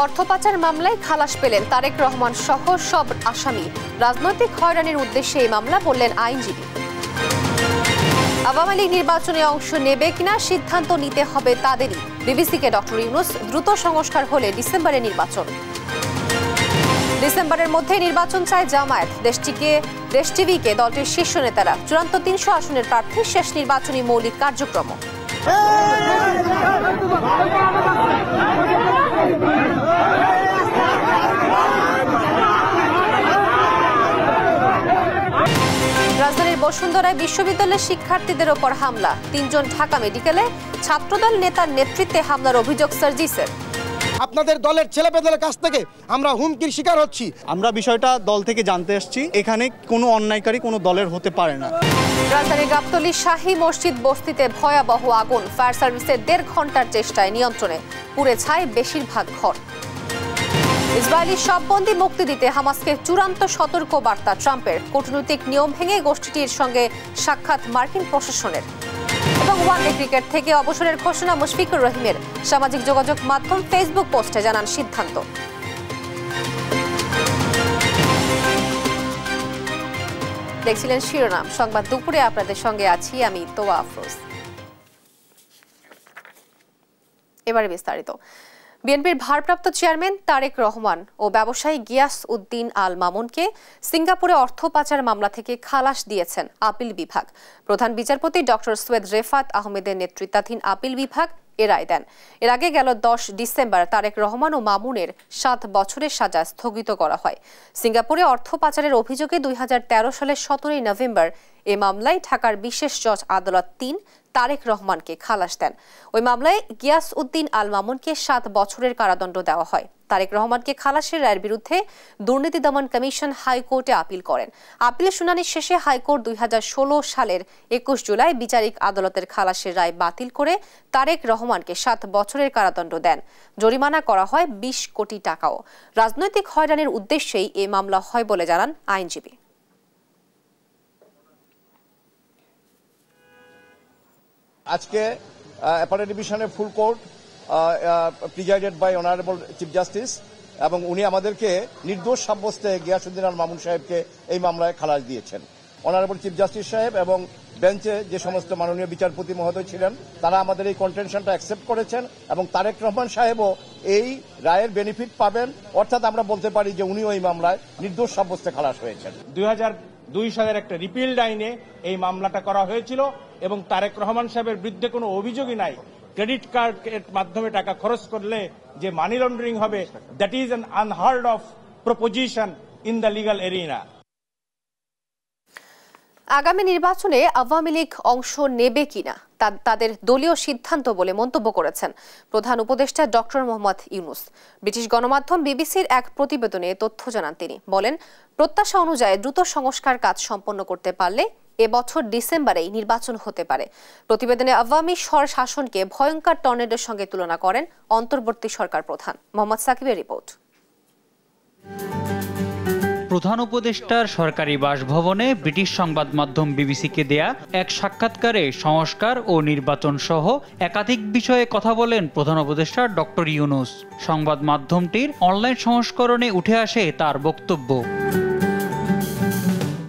অর্থ পাচার মামলায় খালাস পেলেন তারেক রহমান সহ সব আসামি। রাজনৈতিক হয়রানির উদ্দেশ্যে এই মামলা বললেন আইনজীবী। আওয়ামী লীগ নির্বাচনে অংশ নেবে কিনা সিদ্ধান্ত নিতে হবে তাদেরই। বিবিসিকে ডক্টর ইউনূস, দ্রুত সংস্কার হলে ডিসেম্বরে নির্বাচন। ডিসেম্বরের মধ্যে নির্বাচন চায় জামায়াত। দেশ টিভিকে দলটির শীর্ষ নেতারা। চূড়ান্ত ৩০০ আসনের প্রার্থী, শেষ নির্বাচনী মৌলিক কার্যক্রম। রাজধানীর বসুন্ধরায় বিশ্ববিদ্যালয়ের শিক্ষার্থীদের ওপর হামলা। ৩ জন ঢাকা মেডিকেলে। ছাত্রদল নেতার নেতৃত্বে হামলার অভিযোগ সার্জিসের। আপনাদের দলের ছেলেপেলের কাছ থেকে আমরা হুমকির শিকার হচ্ছি। আমরা বিষয়টা দল থেকে জানতে এসেছি, এখানে কোনো অন্যায়কারী কোনো দলের হতে পারে না। রাজধানীর গাবতলী শাহী মসজিদ বস্তিতে ভয়াবহ আগুন। ফায়ার সার্ভিসের ১.৫ ঘন্টার চেষ্টায় নিয়ন্ত্রণে। পুড়ে ছাই বেশিরভাগ ঘর। ইসরায়েলি সব বন্দী মুক্তি দিতে হামাসকে চূড়ান্ত সতর্ক বার্তা ট্রাম্পের। কূটনৈতিক নিয়ম ভেঙে গোষ্ঠীটির সঙ্গে সাক্ষাৎ মার্কিন প্রশাসনের। এবং ওয়ানডে ক্রিকেট থেকে অবসরের ঘোষণা মুশফিকুর রহিমের। সামাজিক যোগাযোগ মাধ্যম ফেসবুক পোস্টে জানান সিদ্ধান্ত। দেখছিলেন শিরোনাম সংবাদ দুপুরে। আপনাদের সঙ্গে আছি আমি তোয়া আফরোজ। এবারে বিস্তারিত। বিএনপির ভারপ্রাপ্ত চেয়ারম্যান তারেক রহমান ও ব্যবসায়ী গিয়াস উদ্দিন আল মামুনকে সিঙ্গাপুরে অর্থ পাচার মামলা থেকে খালাস দিয়েছেন আপিল বিভাগ। প্রধান বিচারপতি ডক্টর সৈয়দ রেফাত আহমেদের নেতৃত্বাধীন আপিল বিভাগ এ রায় দেন। এর আগে গেল ১০ ডিসেম্বর তারেক রহমান ও মামুনের ৭ বছরের সাজা স্থগিত করা হয়। সিঙ্গাপুরে অর্থ পাচারের অভিযোগে ২০১৩ সালের ১৭ নভেম্বর এ মামলায় ঢাকার বিশেষ জজ আদালত ৩ তারেক রহমানকে খালাস দেন। ওই মামলায় গিয়াস উদ্দিন আল মামুনকে ৭ বছরের কারাদণ্ড দেওয়া হয়। তারেক রহমানকে খালাসের রায়ের বিরুদ্ধে দুর্নীতি দমন কমিশন হাইকোর্টে আপিল করেন। আপিলের শুনানি শেষে হাইকোর্ট ২০১৬ সালের ২১ জুলাই বিচারিক আদালতের খালাসের রায় বাতিল করে তারেক রহমানকে ৭ বছরের কারাদণ্ড দেন। জরিমানা করা হয় ২০ কোটি টাকাও। রাজনৈতিক হয়রানির উদ্দেশ্যেই এ মামলা হয় বলে জানান আইনজীবী। আজকে অ্যাপেলেট ডিভিশনের full court presided by honourable chief justice এবং উনি আমাদেরকে নির্দোষ সাব্যস্তে গিয়াসউদ্দিন আল মামুন সাহেবকে এই মামলায় খালাস দিয়েছেন। অনারেবল চিফ জাস্টিস সাহেব এবং বেঞ্চে যে সমস্ত মাননীয় বিচারপতি মহোদয় ছিলেন তারা আমাদের এই কন্টেনশনটা অ্যাকসেপ্ট করেছেন এবং তারেক রহমান সাহেবও এই রায়ের বেনিফিট পাবেন। অর্থাৎ আমরা বলতে পারি যে উনিও এই মামলায় নির্দোষ সাব্যস্তে খালাস হয়েছেন। ২০০২ সালের একটা রিপিল্ড আইনে এই মামলাটা করা হয়েছিল এবং তারেক রহমান সাহেবের বিরুদ্ধে কোনো অভিযোগই নাই। ক্রেডিট কার্ডের মাধ্যমে টাকা খরচ করলে যে মানি লন্ডারিং হবে, that is an unheard of proposition in the legal arena. আগামী নির্বাচনে আওয়ামী লীগ অংশ নেবে কিনা তাদের দলীয় সিদ্ধান্ত বলে মন্তব্য করেছেন প্রধান উপদেষ্টা ডক্টর মোহাম্মদ ইউনূস। ব্রিটিশ গণমাধ্যম বিবিসির এক প্রতিবেদনে তথ্য জানান তিনি। বলেন, প্রত্যাশা অনুযায়ী দ্রুত সংস্কার কাজ সম্পন্ন করতে পারলে এবছর ডিসেম্বরেই নির্বাচন হতে পারে। প্রতিবেদনে আওয়ামী শাসনকে ভয়ঙ্কর টর্নেডোর সঙ্গে তুলনা করেন অন্তর্বর্তী সরকার প্রধান। মোহাম্মদ সাকিবের রিপোর্ট। প্রধান উপদেষ্টার সরকারি বাসভবনে ব্রিটিশ সংবাদ মাধ্যম বিবিসিকে দেয়া এক সাক্ষাৎকারে সংস্কার ও নির্বাচন সহ একাধিক বিষয়ে কথা বলেন প্রধান উপদেষ্টা ডক্টর ইউনূস। সংবাদ মাধ্যমটির অনলাইন সংস্করণে উঠে আসে তার বক্তব্য।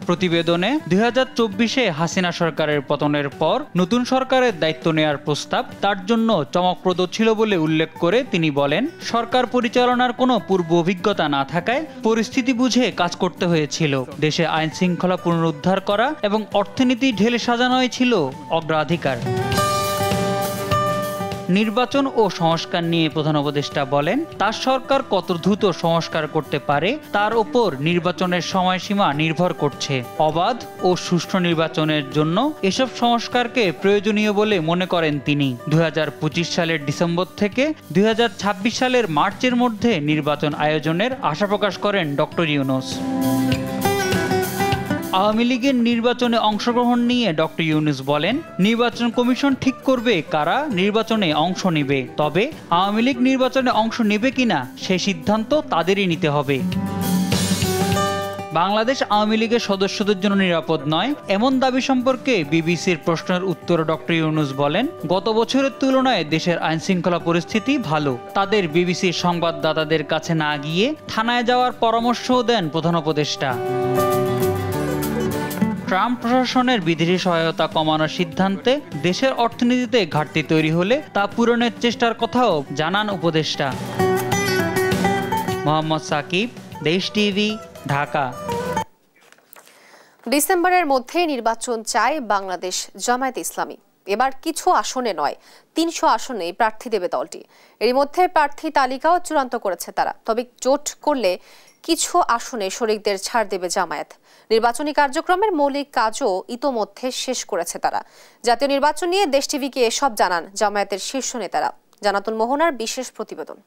প্রতিবেদনে ২০২৪-এ হাসিনা সরকারের পতনের পর নতুন সরকারের দায়িত্ব নেয়ার প্রস্তাব তার জন্য চমকপ্রদ ছিল বলে উল্লেখ করে তিনি বলেন, সরকার পরিচালনার কোনো পূর্ব অভিজ্ঞতা না থাকায় পরিস্থিতি বুঝে কাজ করতে হয়েছিল। দেশে আইন শৃঙ্খলা পুনরুদ্ধার করা এবং অর্থনীতি ঢেলে সাজানোই ছিল অগ্রাধিকার। নির্বাচন ও সংস্কার নিয়ে প্রধান উপদেষ্টা বলেন, তার সরকার কত দ্রুত সংস্কার করতে পারে তার উপর নির্বাচনের সময়সীমা নির্ভর করছে। অবাধ ও সুষ্ঠু নির্বাচনের জন্য এসব সংস্কারকে প্রয়োজনীয় বলে মনে করেন তিনি। ২০২৫ সালের ডিসেম্বর থেকে ২০২৬ সালের মার্চের মধ্যে নির্বাচন আয়োজনের আশা প্রকাশ করেন ডক্টর ইউনূস। আওয়ামী লীগের নির্বাচনে অংশগ্রহণ নিয়ে ডক্টর ইউনূস বলেন, নির্বাচন কমিশন ঠিক করবে কারা নির্বাচনে অংশ নেবে, তবে আওয়ামী লীগ নির্বাচনে অংশ নেবে কিনা সে সিদ্ধান্ত তাদেরই নিতে হবে। বাংলাদেশ আওয়ামী লীগের সদস্যদের জন্য নিরাপদ নয় এমন দাবি সম্পর্কে বিবিসির প্রশ্নের উত্তরে ডক্টর ইউনূস বলেন, গত বছরের তুলনায় দেশের আইনশৃঙ্খলা পরিস্থিতি ভালো। তাদের বিবিসির সংবাদদাতাদের কাছে না গিয়ে থানায় যাওয়ার পরামর্শও দেন প্রধান উপদেষ্টা। ট্রাম্প প্রশাসনের বিদেশি সহায়তা কমানোর সিদ্ধান্তে দেশের অর্থনীতিতে ঘাটতি তৈরি হলে তা পূরণের চেষ্টার কথাও জানান উপদেষ্টা। মোহাম্মদ সাকিব, দেশ টিভি, ঢাকা। ডিসেম্বরের মধ্যে নির্বাচন চায় বাংলাদেশ জামায়াত ইসলামী। এবার কিছু আসনে নয়, ৩০০ আসনে প্রার্থী দেবে দলটি। এর মধ্যে প্রার্থী তালিকাও চূড়ান্ত করেছে তারা। তবে জোট করলে কিছু আসনে শরিকদের ছাড় দেবে জামায়াত। নির্বাচনী কার্যক্রমের মৌলিক কাজও ইতোমধ্যে শেষ করেছে তারা। জাতীয় নির্বাচন নিয়ে দেশ টিভিকে এসব জানান জামায়াতের শীর্ষ নেতারা। জান্নাতুল মোহনার বিশেষ প্রতিবেদন।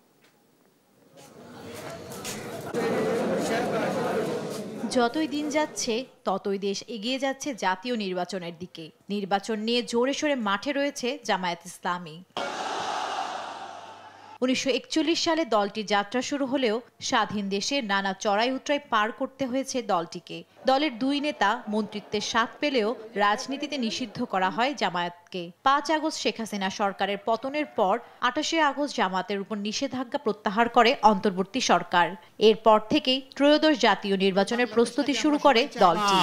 যতই দিন যাচ্ছে ততই দেশ এগিয়ে যাচ্ছে জাতীয় নির্বাচনের দিকে। নির্বাচন নিয়ে জোরে সোরে মাঠে রয়েছে জামায়াত ইসলামী। ১৯৪১ সালে দলটির যাত্রা শুরু হলেও স্বাধীন দেশে নানা চড়াই উতরাই পার করতে হয়েছে দলটিকে। দলের দুই নেতা মন্ত্রিত্বের স্বাদ পেলেও রাজনীতিতে নিষিদ্ধ করা হয় জামায়াতকে। ৫ আগস্ট শেখ হাসিনা সরকারের পতনের পর ২৮ আগস্ট জামায়াতের উপর নিষেধাজ্ঞা প্রত্যাহার করে অন্তর্বর্তী সরকার। এরপর থেকেই ত্রয়োদশ জাতীয় নির্বাচনের প্রস্তুতি শুরু করে দলটি।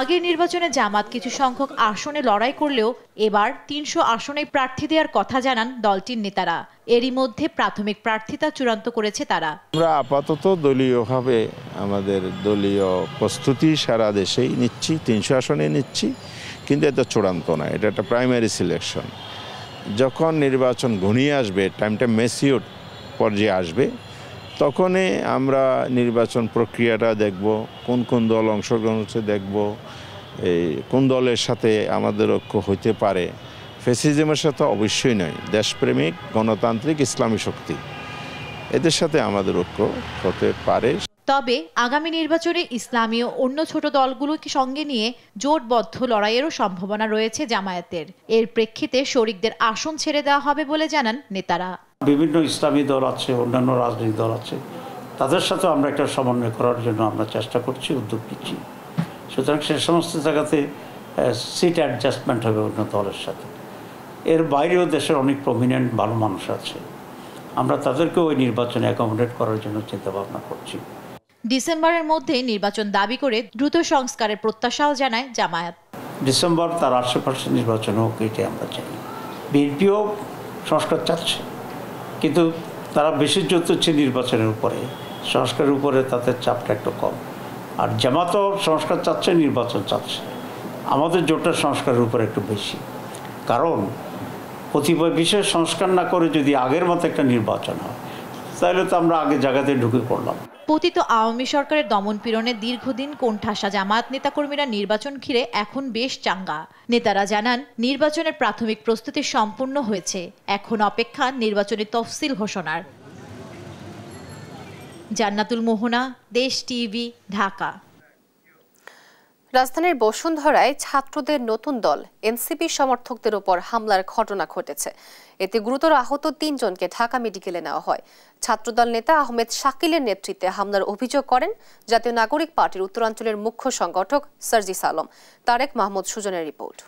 আগের নির্বাচনে জামাত কিছু সংখ্যক আসনে লড়াই করলেও এবার ৩০০ আসনেই প্রার্থী দেওয়ার কথা জানান দলটির নেতারা। এরই মধ্যে প্রাথমিক প্রার্থিতা চূড়ান্ত করেছে তারা। আমরা আপাতত দলীয়ভাবে আমাদের দলীয় প্রস্তুতি সারা দেশেই নিচ্ছি, ৩০০ আসনে নিচ্ছি, কিন্তু এটা চূড়ান্ত না, এটা একটা প্রাইমারি সিলেকশন। যখন নির্বাচন ঘনিয়ে আসবে, টাইমটা ম্যাচিউর পর্যায়ে আসবে, তখনই আমরা নির্বাচন প্রক্রিয়াটা দেখব, কোন কোন দল অংশগ্রহণ হচ্ছে দেখব, এই কোন দলের সাথে আমাদের ঐক্য হইতে পারে। ফ্যাসিজমের সাথে অবশ্যই নয়, দেশপ্রেমিক গণতান্ত্রিক ইসলামী শক্তি, এদের সাথে আমাদের ঐক্য হতে পারে। তবে আগামী নির্বাচনে ইসলামী ও অন্য ছোট দলগুলোকে সঙ্গে নিয়ে জোটবদ্ধ লড়াইয়েরও সম্ভাবনা রয়েছে জামায়াতের। এর প্রেক্ষিতে শরিকদের আসন ছেড়ে দেওয়া হবে বলে জানান নেতারা। বিভিন্ন ইসলামী দল আছে, অন্যান্য রাজনৈতিক দল আছে, তাদের সাথে আমরা একটা সমন্বয় করার জন্য আমরা চেষ্টা করছি, উদ্যোগ নিচ্ছি। সুতরাং সে সমস্ত জায়গাতে সিট অ্যাডজাস্টমেন্ট হবে অন্য দলের সাথে। এর বাইরেও দেশের অনেক প্রমিনেন্ট ভালো মানুষ আছে, আমরা তাদেরকেও ওই নির্বাচনে অ্যাকোমোডেট করার জন্য চিন্তা ভাবনা করছি। ডিসেম্বরের মধ্যে নির্বাচন দাবি করে দ্রুত সংস্কারের প্রত্যাশাও জানায় জামায়াত। ডিসেম্বর তার আশেপাশে নির্বাচন হোক, এটাই আমরা চাই। বিএনপিও সংস্কার চাচ্ছে, কিন্তু তারা বেশি জোর দিচ্ছে নির্বাচনের উপরে, সংস্কারের উপরে তাদের চাপটা একটু কম। আর জামাতও সংস্কার চাচ্ছে, নির্বাচন চাচ্ছে। আমাদের জোরটা সংস্কারের উপরে একটু বেশি, কারণ কতিপয় বিষয়ে সংস্কার না করে যদি আগের মতো একটা নির্বাচন হয়, তাহলে তো আমরা আগে জায়গাতে ঢুকে পড়লাম। পতিত আওয়ামী সরকারের দমনপীড়নে দীর্ঘদিন কোণঠাসা জামায়াত নেতাকর্মীরা নির্বাচন ঘিরে এখন বেশ চাঙ্গা। নেতারা জানান, নির্বাচনের প্রাথমিক প্রস্তুতি সম্পূর্ণ হয়েছে, এখন অপেক্ষা নির্বাচনী তফসিল ঘোষণার। জান্নাতুল মোহনা, দেশ টিভি, ঢাকা। রাজধানীর বসুন্ধরায় ছাত্রদের নতুন দল এনসিপি সমর্থকদের উপর হামলার ঘটনা ঘটেছে। এতে গুরুতর আহত ৩ জনকে ঢাকা মেডিকেলে নেওয়া হয়। ছাত্রদল নেতা আহমেদ শাকিলের নেতৃত্বে হামলার অভিযোগ করেন জাতীয় নাগরিক পার্টির উত্তরাঞ্চলের মুখ্য সংগঠক সার্জিস আলম। তারেক মাহমুদ সুজনের রিপোর্ট।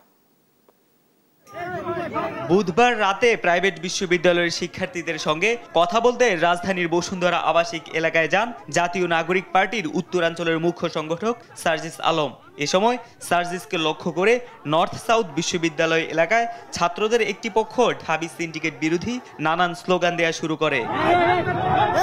বুধবার রাতে প্রাইভেট বিশ্ববিদ্যালয়ের শিক্ষার্থীদের সঙ্গে কথা বলতে রাজধানীর বসুন্ধরা আবাসিক এলাকায় যান জাতীয় নাগরিক পার্টির উত্তরাঞ্চলের মুখ্য সংগঠক সার্জিস আলম। এ সময় সার্জিসকে লক্ষ্য করে নর্থ সাউথ বিশ্ববিদ্যালয় এলাকায় ছাত্রদের একটি পক্ষ ঢাবি সিন্ডিকেট বিরোধী নানান স্লোগান দেওয়া শুরু করে।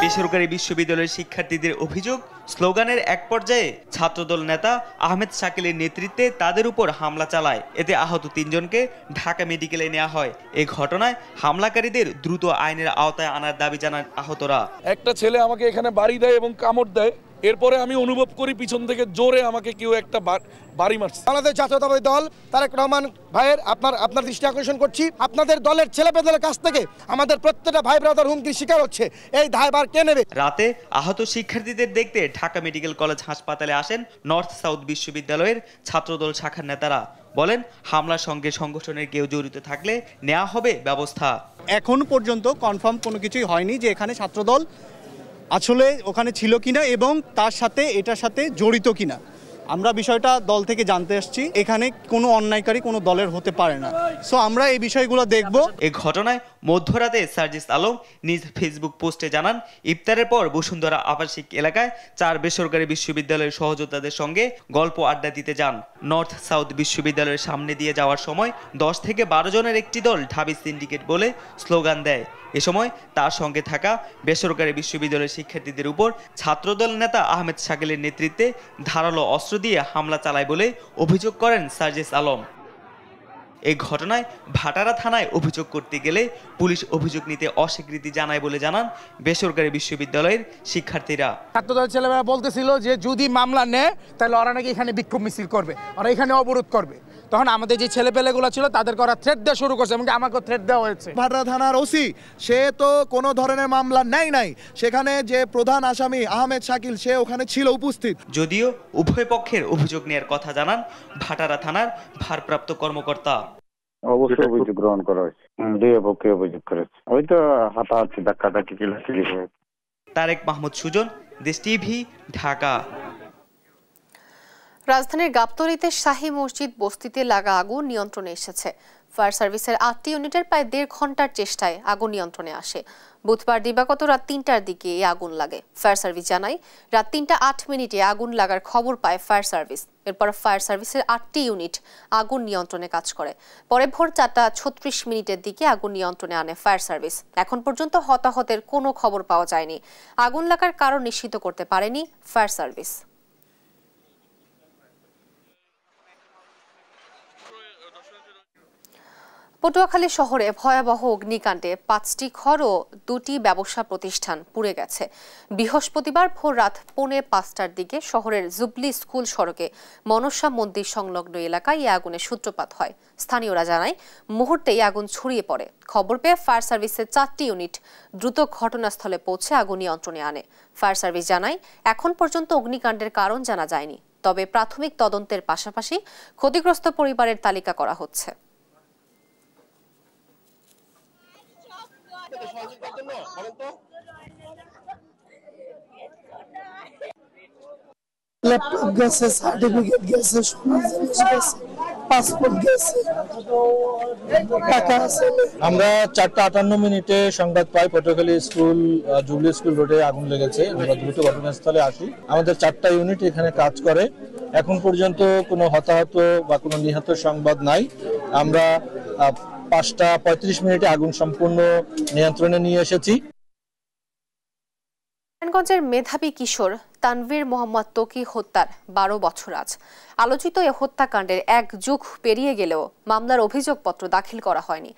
বেসরকারি বিশ্ববিদ্যালয়ের শিক্ষার্থীদের অভিযোগ, স্লোগানের এক পর্যায়ে ছাত্রদল নেতা আহমেদ শাকিলের নেতৃত্বে তাদের উপর হামলা চালায়। এতে আহত ৩ জনকে ঢাকা মেডিকেলে নেওয়া হয়। এই ঘটনায় হামলাকারীদের দ্রুত আইনের আওতায় আনার দাবি জানান আহতরা। একটা ছেলে আমাকে এখানে বাড়ি দেয় এবং কামড় দেয়, এরপরে আমি অনুভব করি পিছন থেকে জোরে আমাকে কেউ একটা বাড়ি মারছে। বাংলাদেশ জাতীয়তাবাদী দল তারেক রহমান ভাইয়ের আপনার দৃষ্টি আকর্ষণ করছি, আপনাদের দলের ছেলেপেলের কাছ থেকে আমাদের প্রত্যেকটা ভাই ব্রাদার হুমকির শিকার হচ্ছে, এই দায়ভার কে নেবে? রাতে আহত শিক্ষার্থীদের দেখতে ঢাকা মেডিকেল কলেজ হাসপাতালে আসেন নর্থ সাউথ বিশ্ববিদ্যালয়ের ছাত্রদল শাখার নেতারা। বলেন, হামলার সঙ্গে সংগঠনের কেউ জড়িত থাকলে নেওয়া হবে ব্যবস্থা। এখন পর্যন্ত কনফার্ম কোনো কিছুই হয়নি যে এখানে ছাত্রদল আসলে ওখানে ছিল কিনা এবং তার সাথে এটার সাথে জড়িত কিনা আমরা বিষয়টা দল থেকে জানতে আসছি। এখানে কোনো অন্যায়কারী কোনো দলের হতে পারে না, সো আমরা এই বিষয়গুলো দেখব। এই ঘটনায় মধ্যরাতে সার্জিস আলম নিজ ফেসবুক পোস্টে জানান, ইফতারের পর বসুন্ধরা আবাসিক এলাকায় 4 বেসরকারি বিশ্ববিদ্যালয়ের সহযোদ্ধাদের সঙ্গে গল্প আড্ডা দিতে যান। নর্থ সাউথ বিশ্ববিদ্যালয়ের সামনে দিয়ে যাওয়ার সময় 10 থেকে 12 জনের একটি দল ঢাবি সিন্ডিকেট বলে স্লোগান দেয়। এ সময় তার সঙ্গে থাকা বেসরকারি বিশ্ববিদ্যালয়ের শিক্ষার্থীদের উপর ছাত্রদল নেতা আহমেদ শাকিলের নেতৃত্বে ধারালো অস্ত্র দিয়ে হামলা চালায় বলে অভিযোগ করেন সার্জিস আলম। এই ঘটনায় ভাটারা থানায় অভিযোগ করতে গেলে পুলিশ অভিযোগ নিতে অস্বীকৃতি জানায় বলে জানান বেসরকারি বিশ্ববিদ্যালয়ের শিক্ষার্থীরা। ছাত্রদল ছেলেমেয়েরা বলতেছিল যে যদি মামলা নেয় তাহলে ওরা নাকি এখানে বিক্ষোভ মিছিল করবে, ওরা এখানে অবরোধ করবে। তখন আমাদের যে ছেলেপেলেগুলো ছিল তাদেরকে ওরা থ্রেট দেওয়া শুরু করছে, এমনকি আমাকেও থ্রেট দেওয়া হয়েছে। ভাটারা থানার ওসি সে তো কোনো ধরনের মামলা নেয় নাই, সেখানে যে প্রধান আসামি আহমেদ শাকিল সে ওখানে ছিল উপস্থিত। যদিও উভয় পক্ষের অভিযোগ নেওয়ার কথা জানান ভাটারা থানার ভারপ্রাপ্ত কর্মকর্তা। অবশ্যই অভিযোগ গ্রহণ করা হয়েছে, দুই পক্ষে অভিযোগ করেছে, ওই তো হাতাহাতি ধাক্কাধাক্কি কিলাকিলি হয়েছে। তারেক মাহমুদ সুজন, দেশ টিভি, ঢাকা। রাজধানীর গাবতলীতে শাহী মসজিদ বস্তিতে লাগা আগুন নিয়ন্ত্রণে এসেছে। ফায়ার সার্ভিসের 8টি ইউনিটের প্রায় 1.5 ঘন্টার চেষ্টায় আগুন নিয়ন্ত্রণে আসে। বুধবার দিবাগত রাত 3টার দিকে এই আগুন লাগে। ফায়ার সার্ভিস জানায় রাত 3টা 8 মিনিটে আগুন লাগার খবর পায় ফায়ার সার্ভিস। এরপর ফায়ার সার্ভিসের 8টি ইউনিট আগুন নিয়ন্ত্রণে কাজ করে। পরে ভোর 4টা 36 মিনিটের দিকে আগুন নিয়ন্ত্রণে আনে ফায়ার সার্ভিস। এখন পর্যন্ত হতাহতের কোনো খবর পাওয়া যায়নি। আগুন লাগার কারণ নিশ্চিত করতে পারেনি ফায়ার সার্ভিস। পটুয়াখালী শহরে ভয়াবহ অগ্নিকাণ্ডে 5টি ঘর ও 2টি ব্যবসা প্রতিষ্ঠান পুড়ে গেছে। বৃহস্পতিবার ভোর রাত 4:45টার দিকে শহরের জুবলি স্কুল সড়কে মনসা মন্দির সংলগ্ন এলাকায় এই আগুনের সূত্রপাত হয়। স্থানীয়রা জানায় মুহূর্তেই আগুন ছড়িয়ে পড়ে। খবর পেয়ে ফায়ার সার্ভিসের 4টি ইউনিট দ্রুত ঘটনাস্থলে পৌঁছে আগুন নিয়ন্ত্রণে আনে। ফায়ার সার্ভিস জানায় এখন পর্যন্ত অগ্নিকাণ্ডের কারণ জানা যায়নি, তবে প্রাথমিক তদন্তের পাশাপাশি ক্ষতিগ্রস্ত পরিবারের তালিকা করা হচ্ছে। ল্যাপটপ গেছে, সার্টিফিকেট গেছে, সোনার জিনিস গেছে, পাসপোর্ট গেছে, টাকা আছে। আমরা 4:58 সংবাদ পাই পটুয়াখালী স্কুল জুবলি স্কুল রোডে আগুন লেগেছে। আমরা দ্রুত ঘটনাস্থলে আসি। আমাদের 4টা ইউনিট এখানে কাজ করে। এখন পর্যন্ত কোনো হতাহত বা কোনো নিহত সংবাদ নাই। আমরা 5:35 আগুন সম্পূর্ণ নিয়ন্ত্রণে নিয়ে এসেছি। নারায়ণগঞ্জের মেধাবী কিশোর তানভীর মোহাম্মদ তকি হত্যার 12 বছর আজ। আলোচিত এ হত্যাকাণ্ডের 1 যুগ পেরিয়ে গেলেও মামলার অভিযোগপত্র দাখিল করা হয়নি।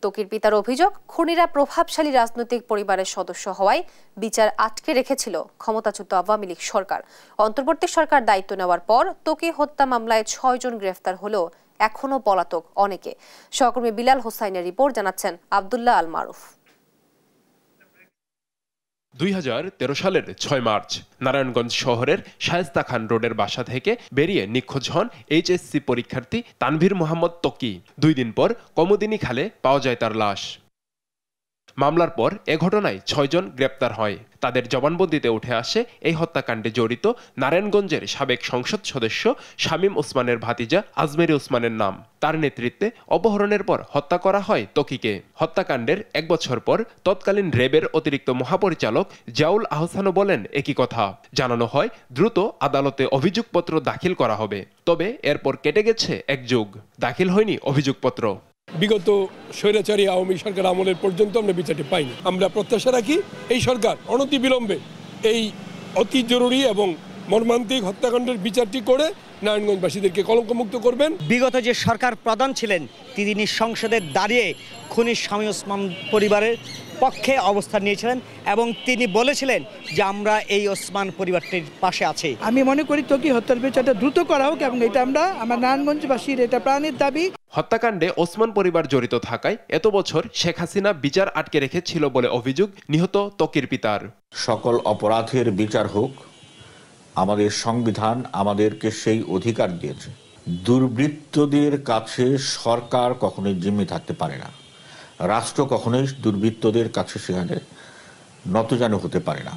তকির পিতার অভিযোগ, খুনিরা প্রভাবশালী রাজনৈতিক পরিবারের সদস্য হওয়ায় বিচার আটকে রেখেছিল ক্ষমতাচ্যুত আওয়ামী লীগ সরকার। অন্তর্বর্তী সরকার দায়িত্ব নেওয়ার পর তকি হত্যা মামলায় 6 জন গ্রেফতার হলেও এখনো পলাতক অনেকে। সহকর্মী বিলাল হোসাইনের রিপোর্ট, জানাচ্ছেন আব্দুল্লাহ আল মারুফ। 2013 সালের 6 মার্চ নারায়ণগঞ্জ শহরের শায়েস্তা খান রোডের বাসা থেকে বেরিয়ে নিখোঁজ হন এইচএসসি পরীক্ষার্থী তানভীর মোহাম্মদ তকি। 2 দিন পর কমোদিনী খালে পাওয়া যায় তার লাশ। মামলার পর এ ঘটনায় 6 জন গ্রেপ্তার হয়। তাদের জবানবন্দিতে উঠে আসে এই হত্যাকাণ্ডে জড়িত নারায়ণগঞ্জের সাবেক সংসদ সদস্য শামীম ওসমানের ভাতিজা আজমেরি ওসমানের নাম। তার নেতৃত্বে অপহরণের পর হত্যা করা হয় তকিকে। হত্যাকাণ্ডের 1 বছর পর তৎকালীন র্যাবের অতিরিক্ত মহাপরিচালক জিয়াউল আহসানও বলেন একই কথা। জানানো হয় দ্রুত আদালতে অভিযোগপত্র দাখিল করা হবে। তবে এরপর কেটে গেছে 1 যুগ, দাখিল হয়নি অভিযোগপত্র। বিগত স্বৈরাচারী আওয়ামী সরকার আমলের পর্যন্ত আমরা বিচারটি পাইনি। আমরা প্রত্যাশা রাখি এই সরকার অনতিবিলম্বে এই অতি জরুরি এবং মর্মান্তিক হত্যাকাণ্ডের বিচারটি করে নারায়ণগঞ্জবাসীদেরকে কলঙ্কমুক্ত করবেন। বিগত যে সরকার প্রধান ছিলেন তিনি সংসদে দাঁড়িয়ে খুনি শামীম ওসমান পরিবারের পক্ষে অবস্থান নিয়েছিলেন এবং তিনি বলেছিলেন যে আমরা এই ওসমান পরিবারটির পাশে আছি। আমি মনে করি তকি হত্যার বিচারটা দ্রুত করা হোক এবং এটা আমার নারায়ণগঞ্জবাসীর এটা প্রাণের দাবি। হত্যাকাণ্ডে ওসমান পরিবার জড়িত থাকায় এত বছর শেখ হাসিনা বিচার আটকে রেখেছিল বলে অভিযোগ নিহত তকির পিতার। সকল অপরাধের বিচার হোক, আমাদের সংবিধান আমাদেরকে সেই অধিকার দিয়েছে। দুর্বৃত্তদের কাছে সরকার কখনোই জিম্মি থাকতে পারে না, রাষ্ট্র কখনোই দুর্বৃত্তদের কাছে সেখানে নতজানু হতে পারে না।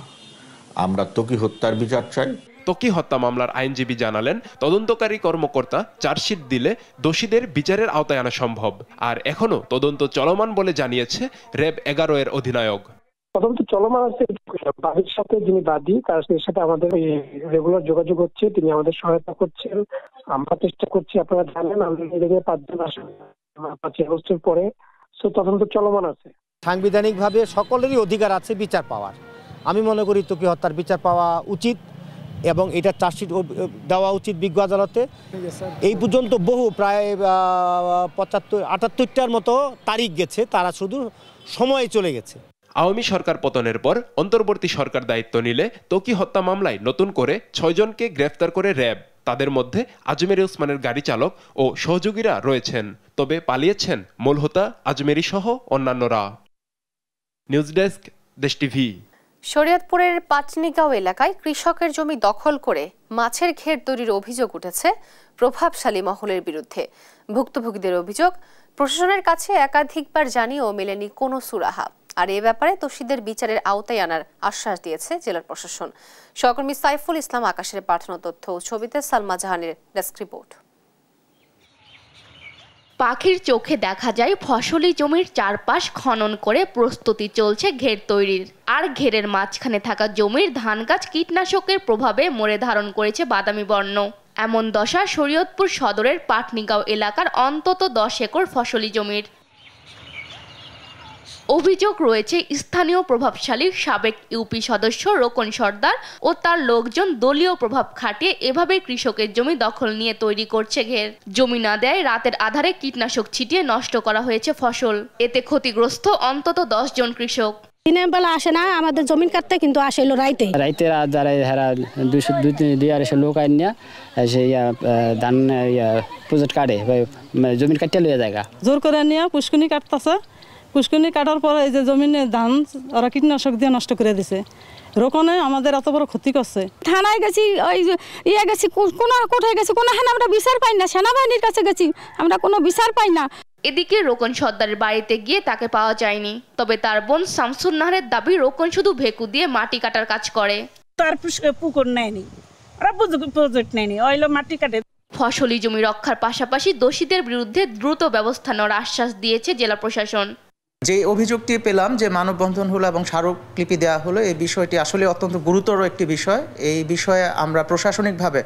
আমরা ত্বকী হত্যার বিচার চাই। ত্বকী হত্যা মামলার আইনজীবী জানালেন, তদন্তকারী কর্মকর্তা চার্জশিট দিলে দোষীদের বিচারের আওতায় আনা সম্ভব। আর এখনো তদন্ত চলমান বলে জানিয়েছে র্যাব 11 এর অধিনায়ক। তদন্ত চলমান আছে, বাদীর সাথে যিনি বাদী তার সাথে আমাদের রেগুলার যোগাযোগ হচ্ছে, তিনি আমাদের সহায়তা করছেন, আমরা চেষ্টা করছি। আপনারা জানেন আমাদের 5 জন আসেন 5 আগস্টের পরে, তদন্ত চলমান আছে। সাংবিধানিকভাবে সকলেরই অধিকার আছে বিচার পাওয়ার। আমি মনে করি ত্বকী হত্যার বিচার পাওয়া উচিত এবং এটা চার্জশিট দেওয়া উচিত বিজ্ঞ আদালতে। এই পর্যন্ত বহু প্রায় 75-78টার মতো তারিখ গেছে, তারা শুধু সময়ে চলে গেছে। আওয়ামী সরকার পতনের পর অন্তর্বর্তী সরকার দায়িত্ব নিলে ত্বকী হত্যা মামলায় নতুন করে 6 জনকে গ্রেফতার করে র্যাব। তাদের মধ্যে আজমেরী ওসমানের গাড়ি চালক ও সহযোগীরা রয়েছেন, তবে পালিয়েছেন মূল হোতা আজমেরী সহ অন্যান্যরা। নিউজ ডেস্ক, দেশ টিভি। শরীয়তপুরের পাটনিগাঁও এলাকায় কৃষকের জমি দখল করে মাছের ঘের তৈরির অভিযোগ উঠেছে প্রভাবশালী মহলের বিরুদ্ধে। ভুক্তভোগীদের অভিযোগ, প্রশাসনের কাছে একাধিকবার জানিয়েও মেলেনি কোনো সুরাহা। আর এ ব্যাপারে দোষীদের বিচারের আওতায় আনার আশ্বাস দিয়েছে জেলার প্রশাসন। সহকর্মী সাইফুল ইসলাম আকাশের পাঠানো তথ্য ও ছবিতে সালমা জাহানের ডেস্ক রিপোর্ট। পাখির চোখে দেখা যায় ফসলি জমির চারপাশ খনন করে প্রস্তুতি চলছে ঘের তৈরির। আর ঘেরের মাঝখানে থাকা জমির ধান গাছ কীটনাশকের প্রভাবে মরে ধারণ করেছে বাদামি বর্ণ। এমন দশা শরীয়তপুর সদরের পাটনিগাঁও এলাকার অন্তত 10 একর ফসলি জমির। অভিযোগ রয়েছে স্থানীয় প্রভাবশালী সাবেক ইউপি সদস্য রোকন সর্দার ও তার লোকজন দলীয় প্রভাব খাটিয়ে এভাবে কৃষকের জমি দখল নিয়ে তৈরি করছে ঘের। জমি না দেয় রাতের আধারে কীটনাশক ছিটিয়ে নষ্ট করা হয়েছে ফসল। এতে ক্ষতিগ্রস্ত অন্তত 10 জন কৃষক। দিনের বেলা আসে না আমাদের জমিন কাটতে, কিন্তু আসে হলো রাইতে। যারা হেরা 200-250 লোক আইন না সেই ধান প্রজেক্ট কাটে জমিন কাটতে লইয়া জায়গা জোর করে নিয়ে পুষ্কুনি কাটতেছে। পুষ্কুনি কাটার পরে এই যে জমিনে ধান ওরা কীটনাশক দিয়ে নষ্ট করে দিছে। রোকনে আমাদের এত বড় ক্ষতি করছে। থানায় গেছি, ওই গেছি, কোথায় গেছি, কোনো আমরা বিচার পাই না। সেনাবাহিনীর কাছে গেছি, আমরা কোনো বিচার পাই না। এদিকে রোকন সর্দারের বাড়িতে গিয়ে তাকে পাওয়া যায়নি। তবে তার বোন শামসুন নাহারের দাবি, রোকন শুধু ভেকু দিয়ে মাটি কাটার কাজ করে। তার পুকুর নেয়নি, ওরা প্রজেক্ট নেয়নি, ওইলো মাটি কাটে। ফসলি জমি রক্ষার পাশাপাশি দোষীদের বিরুদ্ধে দ্রুত ব্যবস্থা নেওয়ার আশ্বাস দিয়েছে জেলা প্রশাসন। যে অভিযোগটি পেলাম যে মানববন্ধন হলো এবং স্মারকলিপি দেওয়া হলো, এই বিষয়টি আসলে অত্যন্ত গুরুতর একটি বিষয়। এই বিষয়ে আমরা প্রশাসনিকভাবে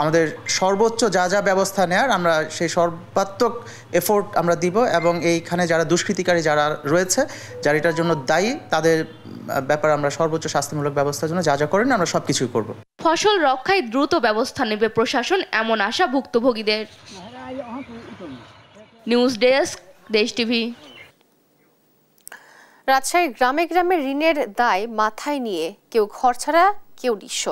আমাদের সর্বোচ্চ যা ব্যবস্থা নেওয়ার আমরা সেই সর্বাত্মক এফোর্ট আমরা দিব এবং এইখানে যারা দুষ্কৃতিকারী যারা রয়েছে, যারা এটার জন্য দায়ী, তাদের ব্যাপারে আমরা সর্বোচ্চ শাস্তিমূলক ব্যবস্থার জন্য যা করেন আমরা সব কিছুই করব। ফসল রক্ষায় দ্রুত ব্যবস্থা নেবে প্রশাসন, এমন আশা ভুক্তভোগীদের। নিউজ ডেস্ক, দেশ টিভি। রাজশাহীর গ্রামে গ্রামে ঋণের দায় মাথায় নিয়ে কেউ ঘর ছাড়া, কেউ নিঃস্ব।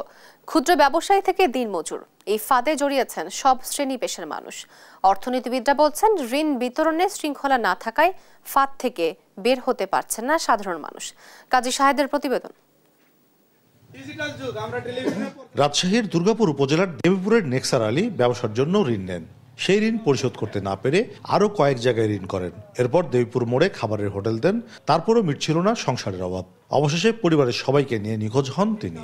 ক্ষুদ্র ব্যবসায়ী থেকে দিনমজুর, এই ফাঁদে জড়িয়েছেন সব শ্রেণী পেশার মানুষ। অর্থনীতিবিদরা বলছেন, ঋণ বিতরণে শৃঙ্খলা না থাকায় ফাঁদ থেকে বের হতে পারছেন না সাধারণ মানুষ। কাজী শাহেদের প্রতিবেদন। রাজশাহীর দুর্গাপুর উপজেলার দেবীপুরের নেক্সার আলী ব্যবসার জন্য ঋণ নেন। সেই ঋণ পরিশোধ করতে না পেরে আরও কয়েক জায়গায় ঋণ করেন। এরপর দেবীপুর মোড়ে খাবারের হোটেল দেন, তারপরও মিটছিল না সংসারের অভাব। অবশেষে পরিবারের সবাইকে নিয়ে নিখোঁজ হন তিনি।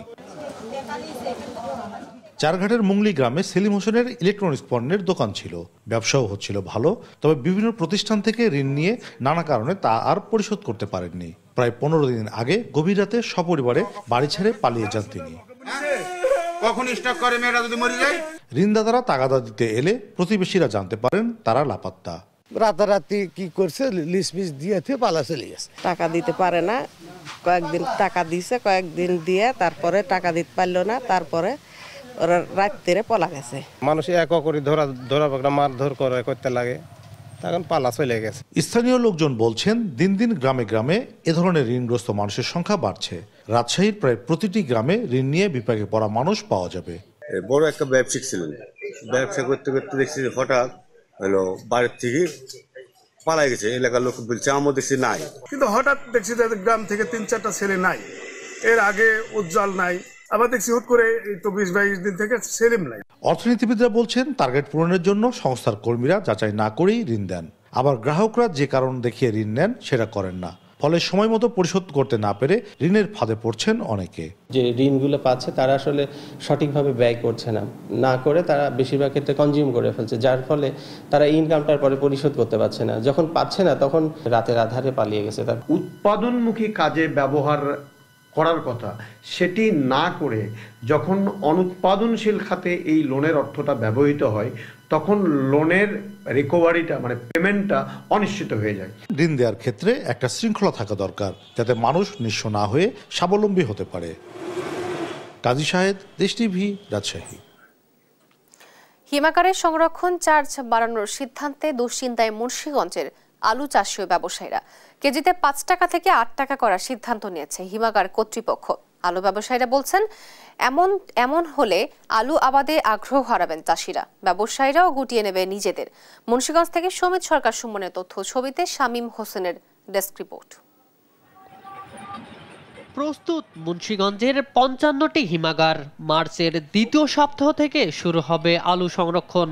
চারঘাটের মুংলি গ্রামে সেলিম হোসেনের ইলেকট্রনিক্স পণ্যের দোকান ছিল, ব্যবসাও হচ্ছিল ভালো। তবে বিভিন্ন প্রতিষ্ঠান থেকে ঋণ নিয়ে নানা কারণে তা আর পরিশোধ করতে পারেননি। প্রায় 15 দিন আগে গভীর রাতে সপরিবারে বাড়ি ছেড়ে পালিয়ে যান তিনি। ঋণদাতারা তাগাদা দিতে এলে প্রতিবেশীরা জানতে পারেন তারা লাপাত্তা। রাতারাতি কি করছে, লিস্ট মিস দিয়েছে, পালা চলে গেছে। টাকা দিতে পারে না, কয়েকদিন টাকা দিছে, কয়েকদিন দিয়ে তারপরে টাকা দিতে পারলো না, তারপরে ওরা রাত্রে পলা গেছে। মানুষ এক করে ধরা মারধর করতে লাগে, তখন পালা চলে গেছে। স্থানীয় লোকজন বলছেন, দিন দিন গ্রামে গ্রামে এ ধরনের ঋণগ্রস্ত মানুষের সংখ্যা বাড়ছে। রাজশাহীর প্রায় প্রতিটি গ্রামে ঋণ নিয়ে বিপাকে পড়া মানুষ পাওয়া যাবে। বড় একটা ব্যবসায়িক ছিলেন, ব্যবসা করতে করতে দেখছি হঠাৎ হলো বাড়ির থেকে পালাই গেছে। এলাকার লোক বলছে আমার দেখছি নাই, কিন্তু হঠাৎ দেখছি যে গ্রাম থেকে 3-4টা ছেলে নাই। এর আগে উজ্জ্বল নাই, আবার দেখছি হুট করে তো 20-22 দিন থেকে সেলিম নাই। অর্থনীতিবিদরা বলছেন, টার্গেট পূরণের জন্য সংস্থার কর্মীরা যাচাই না করেই ঋণ দেন। আবার গ্রাহকরা যে কারণ দেখিয়ে ঋণ নেন সেটা করেন না। ফলে সময় মতো পরিশোধ করতে না পেরে ঋণের ফাঁদে পড়ছেন অনেকে। যে ঋণগুলো পাচ্ছে তারা আসলে সঠিকভাবে ব্যয় করছে না করে তারা বেশিরভাগ ক্ষেত্রে কনজিউম করে ফেলছে, যার ফলে তারা ইনকামটার পরে পরিশোধ করতে পারছে না। যখন পাচ্ছে না তখন রাতের আধারে পালিয়ে গেছে। তার উৎপাদনমুখী কাজে ব্যবহার করার কথা সেটি না করে যখন অনুৎপাদনশীল খাতে এই লোনের অর্থটা ব্যবহৃত হয় তখন লোনের রিকভারিটা মানে পেমেন্টটা অনিশ্চিত হয়ে যায়। ঋণ দেওয়ার ক্ষেত্রে একটা শৃঙ্খলা থাকা দরকার, যাতে মানুষ নিঃস্ব না হয়ে স্বাবলম্বী হতে পারে। কাজী শাহেদ, দেশ টিভি, রাজশাহী। হিমাগারের সংরক্ষণ চার্জ বাড়ানোর সিদ্ধান্তে দুশ্চিন্তায় মুন্সিগঞ্জের আলু চাষী ও ব্যবসায়ীরা। কেজিতে 5 টাকা থেকে 8 টাকা করার সিদ্ধান্ত নিয়েছে হিমাগার কর্তৃপক্ষ। আলু ব্যবসায়ীরা বলছেন এমন হলে আলু আবাদে আগ্রহ হারাবেন চাষিরা, ব্যবসায়ীরাও গুটিয়ে নেবে নিজেদের। মুন্সিগঞ্জ থেকে সমিত সরকার সুমনের তথ্য ছবিতে শামীম হোসেনের ডেস্ক রিপোর্ট। প্রস্তুত মুন্সিগঞ্জের 55টি হিমাগার। মার্চের দ্বিতীয় সপ্তাহ থেকে শুরু হবে আলু সংরক্ষণ।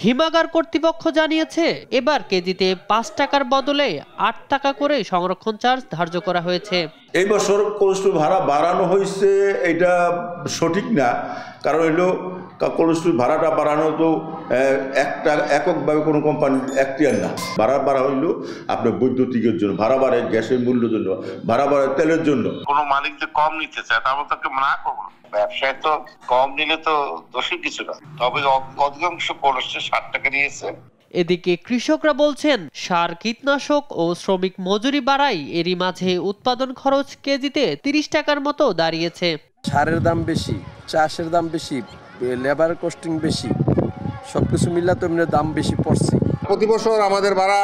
হিমাগার কর্তৃপক্ষ জানিয়েছে এবার কেজিতে 5 টাকার বদলে 8 টাকা করে সংরক্ষণ চার্জ ধার্য করা হয়েছে। এই বছর কোল্ড স্টোর ভাড়া বাড়ানো হয়েছে, এটা সঠিক না, কারণ হলো কোল্ড স্টোর ভাড়াটা বাড়ানো তো একটা এককভাবে কোনো কোম্পানি এখতিয়ার না। ভাড়া বাড়া হইলো আপনার বৈদ্যুতিকের জন্য, ভাড়া বাড়ে গ্যাসের মূল্যের জন্য, ভাড়া বাড়ে তেলের জন্য। কোনো মালিক যে কম নিতে চায় তার মতো না করবো, ব্যবসায় তো কম নিলে তো দোষী কিছু না, তবে অধিকাংশ কোল্ড স্টোর 60 টাকা নিয়েছে। এদিকে কৃষকরা বলছেন সার, কীটনাশক ও শ্রমিক মজুরি বাড়ায় এরই মাঝে উৎপাদন খরচ কেজিতে 30 টাকার মতো দাঁড়িয়েছে। সারের দাম বেশি, চাষের দাম বেশি, লেবার কস্টিং বেশি, সবকিছু মিলে তো এমনি দাম বেশি পড়ছে। প্রতি বছর আমাদের ভাড়া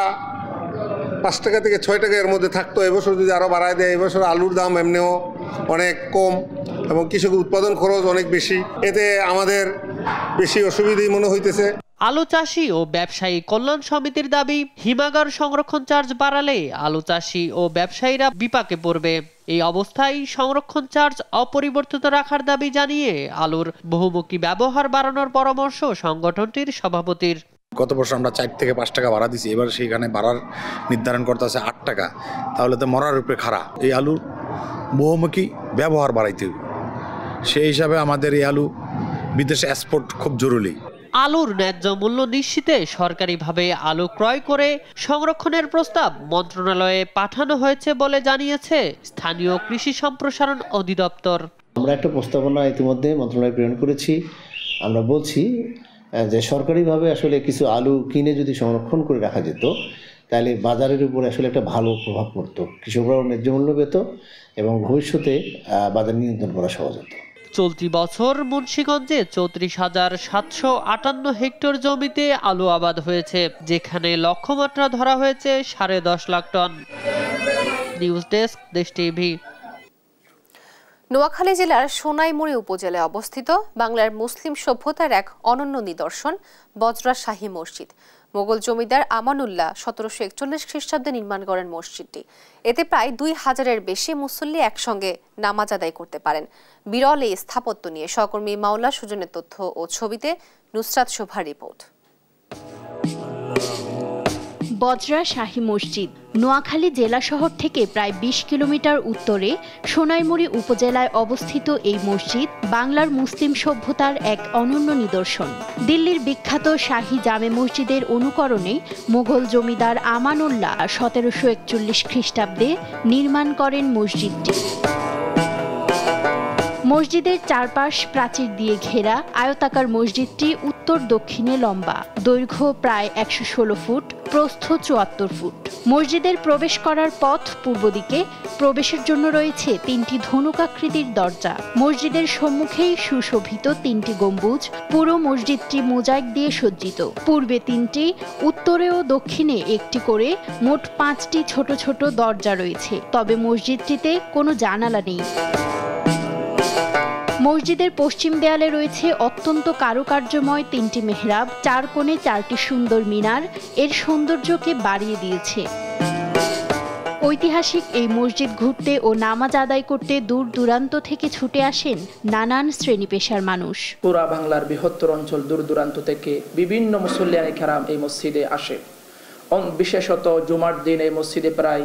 5 টাকা থেকে 6 টাকা এর মধ্যে থাকতো, এবছর যদি আরো বাড়ায় দেয়, এবছর আলুর দাম এমনিও অনেক কম এবং কৃষকের উৎপাদন খরচ অনেক বেশি, এতে আমাদের বেশি অসুবিধাই মনে হইতেছে। আলু চাষী ও ব্যবসায়ী কল্যাণ সমিতির দাবি, হিমাগার সংরক্ষণ চার্জ বাড়ালে আলু চাষী ও ব্যবসায়ীরা বিপাকে পড়বে। এই অবস্থায় সংরক্ষণ চার্জ অপরিবর্তিত রাখার দাবি জানিয়ে আলুর বহুমুখী ব্যবহার বাড়ানোর পরামর্শ সংগঠনটির সভাপতির। গত বছর আমরা 4 থেকে 5 টাকা ভাড়া দিছি, এবার সেইখানে ভাড়ার নির্ধারণ করতে আছে 8 টাকা, তাহলে তো মরার উপরে খাড়া। এই আলুর বহুমুখী ব্যবহার বাড়াইতে হবে, সেই হিসাবে আমাদের এই আলু বিদেশে এক্সপোর্ট খুব জরুরি। আলুর ন্যায্য মূল্য নিশ্চিতে সরকারিভাবে আলু ক্রয় করে সংরক্ষণের প্রস্তাব মন্ত্রণালয়ে পাঠানো হয়েছে বলে জানিয়েছে স্থানীয় কৃষি সম্প্রসারণ অধিদপ্তর। আমরা একটা প্রস্তাবনা ইতিমধ্যে মন্ত্রণালয়ে প্রেরণ করেছি। আমরা বলছি যে সরকারিভাবে আসলে কিছু আলু কিনে যদি সংরক্ষণ করে রাখা যেত, তাহলে বাজারের উপরে আসলে একটা ভালো প্রভাব পড়তো, কৃষকরাও ন্যায্য মূল্য পেত এবং ভবিষ্যতে বাজার নিয়ন্ত্রণ করা সহজ হতো। চলতি বছর মুন্সিগঞ্জে 34,758 হেক্টর জমিতে আলু আবাদ হয়েছে, যেখানে লক্ষ্যমাত্রা ধরা হয়েছে 10.5 লাখ টন। নিউজ ডেস্ক, দেশ টিভি। নোয়াখালী জেলার সোনাইমুড়ি উপজেলায় অবস্থিত বাংলার মুসলিম সভ্যতার এক অনন্য নিদর্শন বজরা শাহী মসজিদ। মোগল জমিদার আমানুল্লাহ 1741 খ্রিস্টাব্দে নির্মাণ করেন মসজিদটি। এতে প্রায় 2000-এর বেশি মুসল্লি একসঙ্গে নামাজ আদায় করতে পারেন। বিরল এই স্থাপত্য নিয়ে সহকর্মী মাওলা সুজনের তথ্য ও ছবিতে নুসরাত শোভার রিপোর্ট। বজরা শাহী মসজিদ নোয়াখালী জেলা শহর থেকে প্রায় 20 কিলোমিটার উত্তরে সোনাইমুড়ি উপজেলায় অবস্থিত এই মসজিদ বাংলার মুসলিম সভ্যতার এক অনন্য নিদর্শন। দিল্লির বিখ্যাত শাহী জামে মসজিদের অনুকরণে মোগল জমিদার আমানুল্লাহ 1741 খ্রিস্টাব্দে নির্মাণ করেন মসজিদটি। মসজিদের চারপাশ প্রাচীর দিয়ে ঘেরা আয়তাকার মসজিদটি উত্তর দক্ষিণে লম্বা, দৈর্ঘ্য প্রায় 116 ফুট, প্রস্থ 74 ফুট। মসজিদের প্রবেশ করার পথ পূর্ব দিকে, প্রবেশের জন্য রয়েছে 3টি ধনুকাকৃতির দরজা। মসজিদের সম্মুখেই সুশোভিত 3টি গম্বুজ, পুরো মসজিদটি মোজাইক দিয়ে সজ্জিত। পূর্বে 3টি, উত্তরে ও দক্ষিণে 1টি করে মোট 5টি ছোট ছোট দরজা রয়েছে, তবে মসজিদটিতে কোনো জানালা নেই। মসজিদের পশ্চিম দেয়ালে রয়েছে অত্যন্ত কারুকার্যময় 3টি মেহরাব, 4 কোণে 4টি সুন্দর মিনার এর সৌন্দর্যকে বাড়িয়ে দিয়েছে। ঐতিহাসিক এই মসজিদ ঘুরতে ও নামাজ আদায় করতে দূর দূরান্ত থেকে ছুটে আসেন নানান শ্রেণী পেশার মানুষ। পুরা বাংলার বৃহত্তর অঞ্চল দূর দূরান্ত থেকে বিভিন্ন মুসল্লিয়ানে কেরাম এই মসজিদে আসে। বিশেষত জুমার দিন এই মসজিদে প্রায়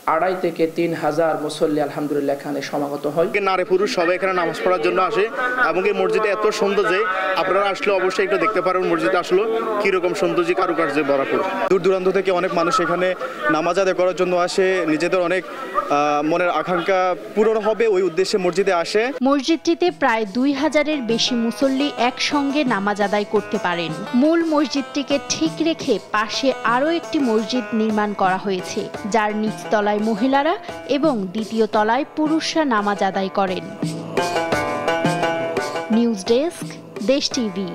2,500 থেকে 3,000 মুসল্লি আলহামদুলিল্লাহ এখানে সমাগত হয়। নারী পুরুষ সবাই এখানে নামাজ পড়ার জন্য আসে এবং এই মসজিদে এত সুন্দর যে আপনারা আসলে অবশ্যই একটু দেখতে পারেন মসজিদে আসলে কিরকম সৌন্দর্য কারুকার্যে ভরপুর। দূর দূরান্ত থেকে অনেক মানুষ এখানে নামাজ আদায় করার জন্য আসে, নিজেদের অনেক মনের আকাঙ্ক্ষা পূরণ হবে ওই উদ্দেশ্যে মসজিদে আসে। মসজিদটিতে প্রায় 2,000-এর বেশি মুসল্লি একসঙ্গে নামাজ আদায় করতে পারেন। মূল মসজিদটিকে ঠিক রেখে পাশে আরও একটি মসজিদ নির্মাণ করা হয়েছে, যার নিচতলায় মহিলারা এবং দ্বিতীয় তলায় পুরুষরা নামাজ আদায় করেন। নিউজ ডেস্ক, দেশ টিভি।